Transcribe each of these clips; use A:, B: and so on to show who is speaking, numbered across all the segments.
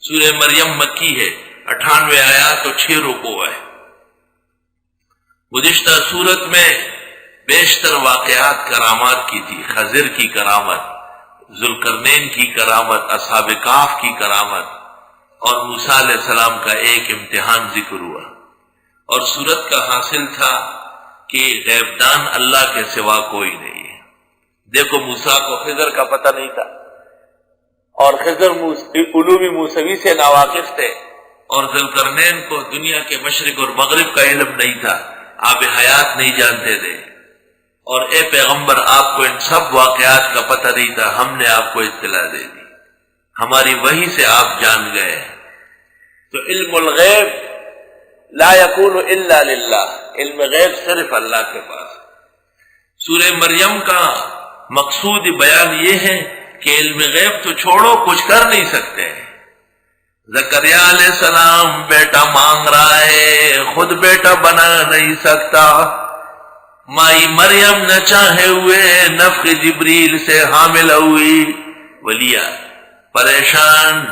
A: سورہ مریم مکی ہے، 98 آیات اور 6 رکوع ہے۔ گزشتہ سورت میں بیشتر واقعات کرامات کی تھی، خضر کی کرامت، ذوالقرنین کی کرامت، اصحاب کہف کی کرامت، اور موسیٰ علیہ السلام کا ایک امتحان ذکر ہوا۔ اور سورت کا حاصل تھا کہ غیب دان اللہ کے سوا کوئی نہیں ہے۔ دیکھو موسیٰ کو خضر کا پتہ نہیں تھا، اور خضر علوم موسوی سے ناواقف تھے، اور ذوالقرنین کو دنیا کے مشرق اور مغرب کا علم نہیں تھا، آب حیات نہیں جانتے تھے، اور اے پیغمبر آپ کو ان سب واقعات کا پتہ نہیں تھا، ہم نے آپ کو اطلاع دے دی، ہماری وحی سے آپ جان گئے۔ تو علم الغیب لا یکون الا للہ، علم غیب صرف اللہ کے پاس۔ سورہ مریم کا مقصود بیان یہ ہے کہ علم غیب تو چھوڑو، کچھ کر نہیں سکتے۔ زکریا علیہ السلام بیٹا مانگ رہا ہے، خود بیٹا بنا نہیں سکتا، مائی مریم نہ چاہے ہوئے نفخ جبریل سے حامل ہوئی، ولیہ پریشان۔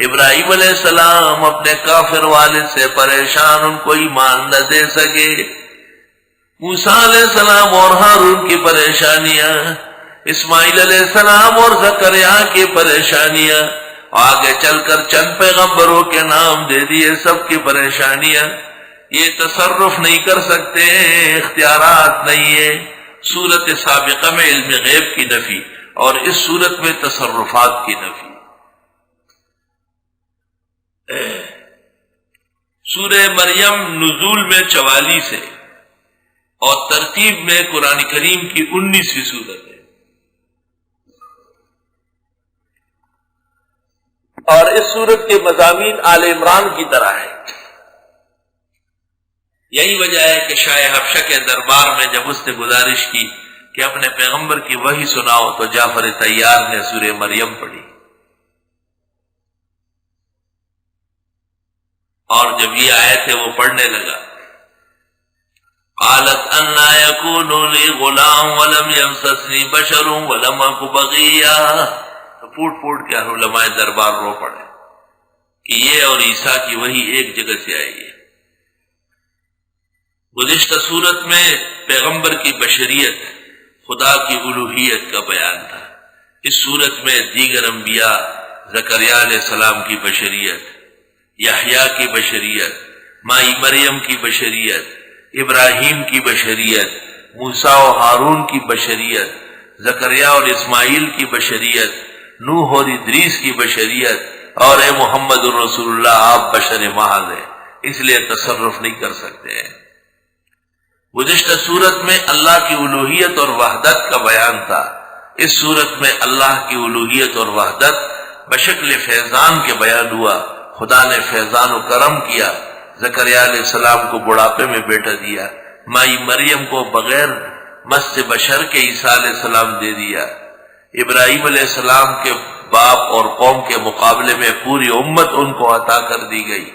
A: ابراہیم علیہ السلام اپنے کافر والد سے پریشان، ان کو ایمان نہ دے سکے۔ موسیٰ علیہ السلام اور ہارون کی پریشانیاں، اسماعیل علیہ السلام اور زکریا کی پریشانیاں، آگے چل کر چند پیغمبروں کے نام دے دیے، سب کی پریشانیاں۔ یہ تصرف نہیں کر سکتے، اختیارات نہیں ہے۔ سورت سابقہ میں علم غیب کی نفی، اور اس سورت میں تصرفات کی نفی۔ سورہ مریم نزول میں 44 ہے، اور ترتیب میں قرآن کریم کی 19ویں سورت ہے، اور اس سورت کے مضامین آل عمران کی طرح ہے۔ یہی وجہ ہے کہ شاہ حبشہ کے دربار میں جب اس نے گزارش کی کہ اپنے پیغمبر کی وحی سناؤ، تو جعفر طیار نے سورہ مریم پڑھی، اور جب یہ آیت ہے وہ پڑھنے لگا، قالت انا یکون لی غلام ولم یمسسنی بشر ولم اک بغیا، تو پھوٹ پھوٹ کے علماء دربار رو پڑے کہ یہ اور عیسیٰ کی وحی ایک جگہ سے آئی ہے۔ گزشتہ صورت میں پیغمبر کی بشریت، خدا کی الوہیت کا بیان تھا۔ اس صورت میں دیگر انبیاء، زکریا علیہ السلام کی بشریت، یحییٰ کی بشریت، مائی مریم کی بشریت، ابراہیم کی بشریت، موسیٰ و ہارون کی بشریت، زکریا اور اسماعیل کی بشریت، نوح اور ادریس کی بشریت، اور اے محمد الرسول اللہ آپ بشر محض ہیں، اس لیے تصرف نہیں کر سکتے ہیں۔ گزشتہ صورت میں اللہ کی الوہیت اور وحدت کا بیان تھا، اس صورت میں اللہ کی الوہیت اور وحدت بشکل فیضان کے بیان ہوا۔ خدا نے فیضان و کرم کیا، زکریا علیہ السلام کو بڑھاپے میں بیٹا دیا، مائی مریم کو بغیر مس بشر کے عیسیٰ علیہ السلام دے دیا، ابراہیم علیہ السلام کے باپ اور قوم کے مقابلے میں پوری امت ان کو عطا کر دی گئی،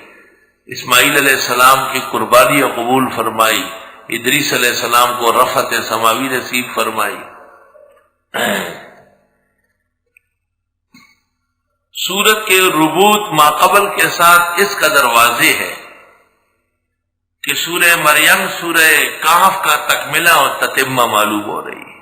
A: اسماعیل علیہ السلام کی قربانیاں قبول فرمائی، ادریس علیہ السلام کو رفعت سماوی نصیب فرمائی۔ سورت کے ربوط ماقبل کے ساتھ اس قدر واضح ہے کہ سورہ مریم سورہ کہف کا تکملہ اور تتمہ معلوم ہو رہی ہے۔